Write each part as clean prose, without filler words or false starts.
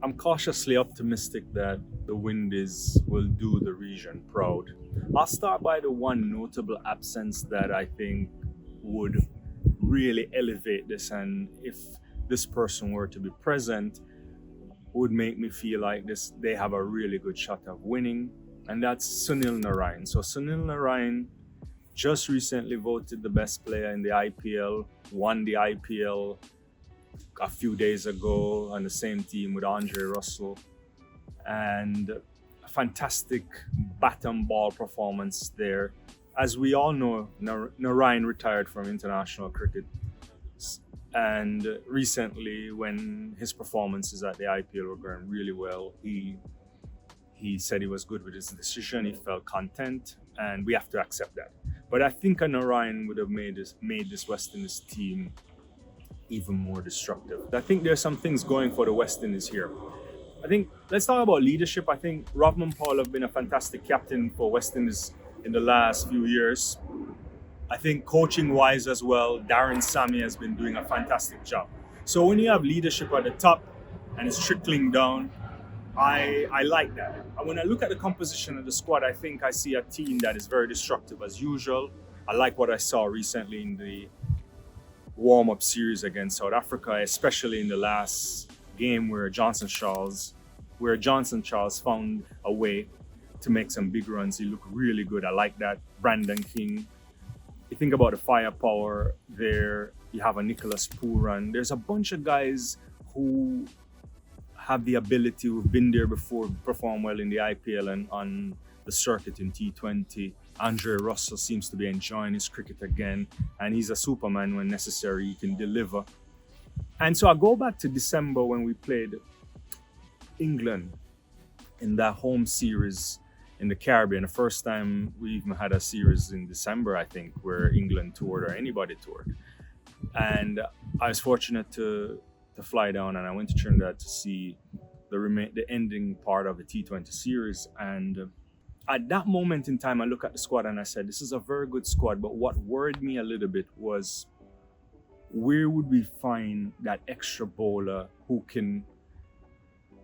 I'm cautiously optimistic that the Windies will do the region proud. I'll start by the one notable absence that I think would really elevate this, and if this person were to be present, would make me feel like they have a really good shot of winning, and that's Sunil Narayan. So Sunil Narayan just recently voted the best player in the IPL, won the IPL a few days ago on the same team with Andre Russell, and a fantastic bat and ball performance there. As we all know, Narayan retired from international cricket, and recently, when his performances at the IPL were going really well, he said he was good with his decision. He felt content, and we have to accept that. But I think a Narayan would have made this West Indies team even more destructive. I think there's some things going for the West Indies here. I think let's talk about leadership. I think Rovman Paul have been a fantastic captain for West Indies in the last few years. I think coaching wise as well, Darren Sammy has been doing a fantastic job. So when you have leadership at the top and it's trickling down, I like that. And when I look at the composition of the squad, I think I see a team that is very destructive as usual. I like what I saw recently in the warm-up series against South Africa, especially in the last game where Johnson Charles found a way to make some big runs. He looked really good. I like that. Brandon King. You think about the firepower there. You have a Nicholas Pooran. There's a bunch of guys who have the ability, who've been there before, perform well in the IPL and on the circuit in T20. Andre Russell seems to be enjoying his cricket again, and he's a superman when necessary. He can deliver. And so I go back to December when we played England in that home series in the Caribbean. The first time we even had a series in December, I think, where England toured or anybody toured. And I was fortunate to fly down, and I went to Trinidad to see the ending part of the T20 series. And at that moment in time, I look at the squad and I said, this is a very good squad. But what worried me a little bit was, where would we find that extra bowler who can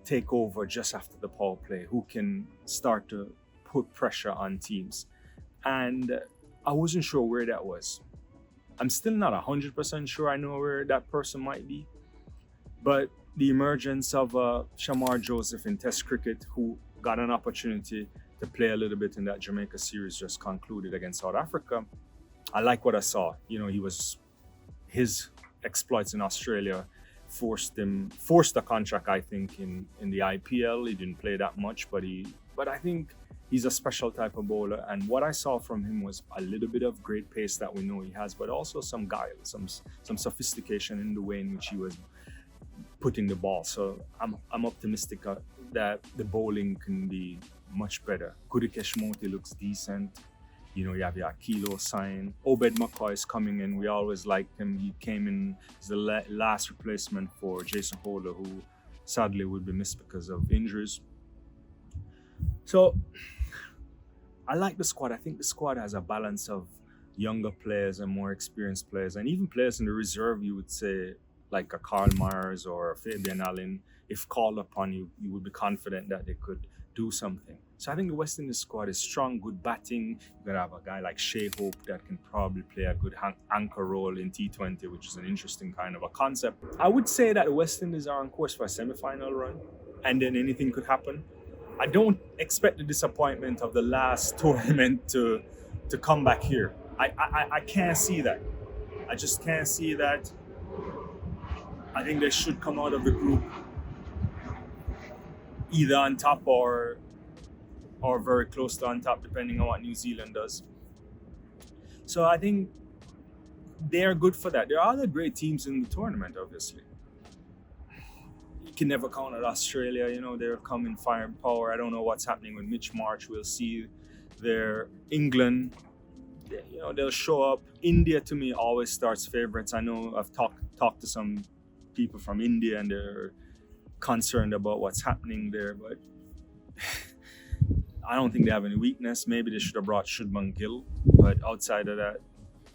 take over just after the power play, who can start to put pressure on teams? And I wasn't sure where that was. I'm still not 100% sure I know where that person might be. But the emergence of Shamar Joseph in Test cricket, who got an opportunity to play a little bit in that Jamaica series just concluded against South Africa, I like what I saw. You know, his exploits in Australia forced a contract, I think, in the IPL. He didn't play that much, but I think he's a special type of bowler. And what I saw from him was a little bit of great pace that we know he has, but also some guile, some sophistication in the way in which he was putting the ball. So I'm optimistic that the bowling can be much better. Kudikesh Moti looks decent. You know, you have your Kilo sign. Obed McCoy is coming in. We always liked him. He came in as the last replacement for Jason Holder, who sadly would be missed because of injuries. So I like the squad. I think the squad has a balance of younger players and more experienced players, and even players in the reserve, you would say, like a Karl Myers or a Fabian Allen. If called upon, you would be confident that they could do something. So I think the West Indies squad is strong, good batting. You're gonna have a guy like Shea Hope that can probably play a good anchor role in T20, which is an interesting kind of a concept. I would say that the West Indies are on course for a semi-final run, and then anything could happen. I don't expect the disappointment of the last tournament to come back here. I can't see that. I just can't see that. I think they should come out of the group either on top or very close to on top, depending on what New Zealand does. So I think they're good for that. There are other great teams in the tournament, obviously. You can never count out Australia. You know, they're coming fire and power. I don't know what's happening with Mitch Marsh. We'll see there. England, you know, they'll show up. India, to me, always starts favorites. I know I've talked to some people from India, and they're concerned about what's happening there, but I don't think they have any weakness. Maybe they should have brought Shubman Gill, but outside of that,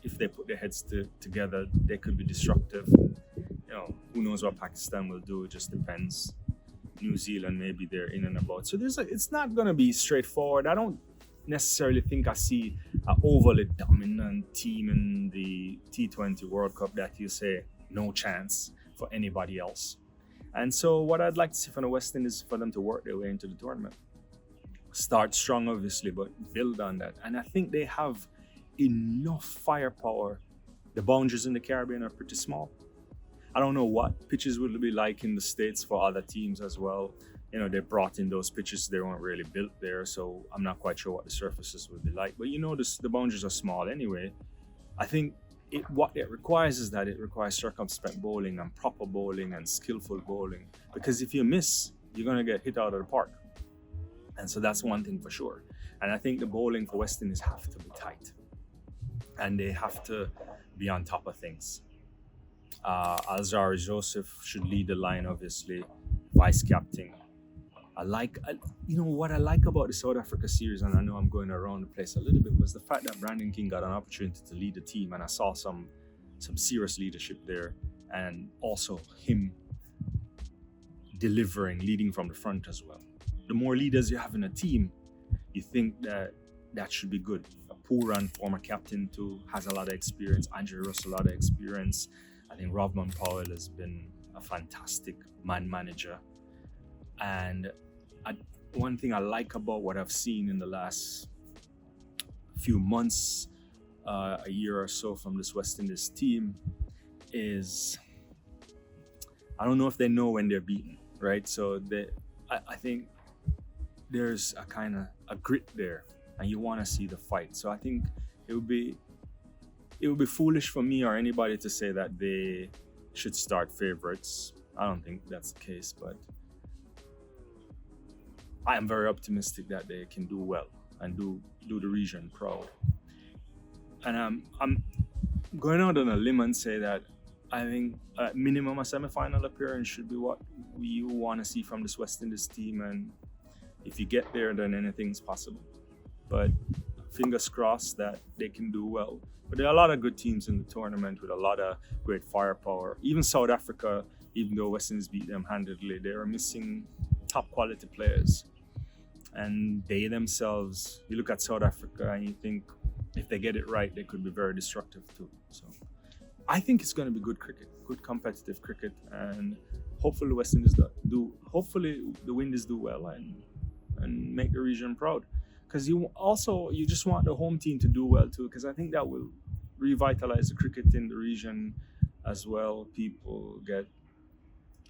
if they put their heads together, they could be destructive. You know, who knows what Pakistan will do? It just depends. New Zealand, maybe they're in and about. So it's not going to be straightforward. I don't necessarily think I see an overly dominant team in the T20 World Cup that you say no chance for anybody else. And so what I'd like to see from the West Indies is for them to work their way into the tournament. Start strong, obviously, but build on that. And I think they have enough firepower. The boundaries in the Caribbean are pretty small. I don't know what pitches will be like in the States for other teams as well. You know, they brought in those pitches, they weren't really built there, so I'm not quite sure what the surfaces will be like. But you know, the boundaries are small anyway. I think what it requires is that it requires circumspect bowling and proper bowling and skillful bowling. Because if you miss, you're going to get hit out of the park. And so that's one thing for sure. And I think the bowling for West Indies have to be tight. And they have to be on top of things. Alzarri Joseph should lead the line, obviously, vice captain. You know, what I like about the South Africa series, and I know I'm going around the place a little bit, was the fact that Brandon King got an opportunity to lead the team, and I saw some serious leadership there, and also him leading from the front as well. The more leaders you have in a team, you think that should be good. Pooran, former captain too, has a lot of experience. Andre Russell, a lot of experience. I think Rovman Powell has been a fantastic man manager. And one thing I like about what I've seen in the last few months, a year or so from this West Indies team is, I don't know if they know when they're beaten, right? So I think there's a kind of a grit there, and you want to see the fight. So I think it would be foolish for me or anybody to say that they should start favorites. I don't think that's the case, but I am very optimistic that they can do well and do the region proud. And I'm going out on a limb and say that I think at minimum a semi-final appearance should be what you want to see from this West Indies team, and if you get there, then anything's possible. But fingers crossed that they can do well. But there are a lot of good teams in the tournament with a lot of great firepower. Even South Africa, even though West Indies beat them handedly, they are missing top quality players. And they themselves, you look at South Africa and you think if they get it right, they could be very destructive too. So I think it's going to be good cricket, good competitive cricket, and hopefully the West Indies hopefully the Windies do well and make the region proud. Because you just want the home team to do well too, because I think that will revitalize the cricket in the region as well. People get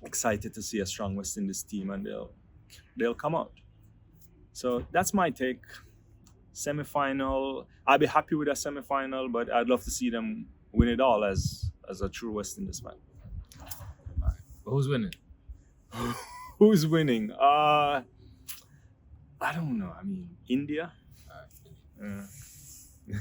excited to see a strong West Indies team, and they'll come out. So that's my take. Semi-final, I'd be happy with a semi-final, but I'd love to see them win it all as a true West Indies fan. All right. But who's winning? Who's winning? I don't know. I mean, India. All right. Yeah.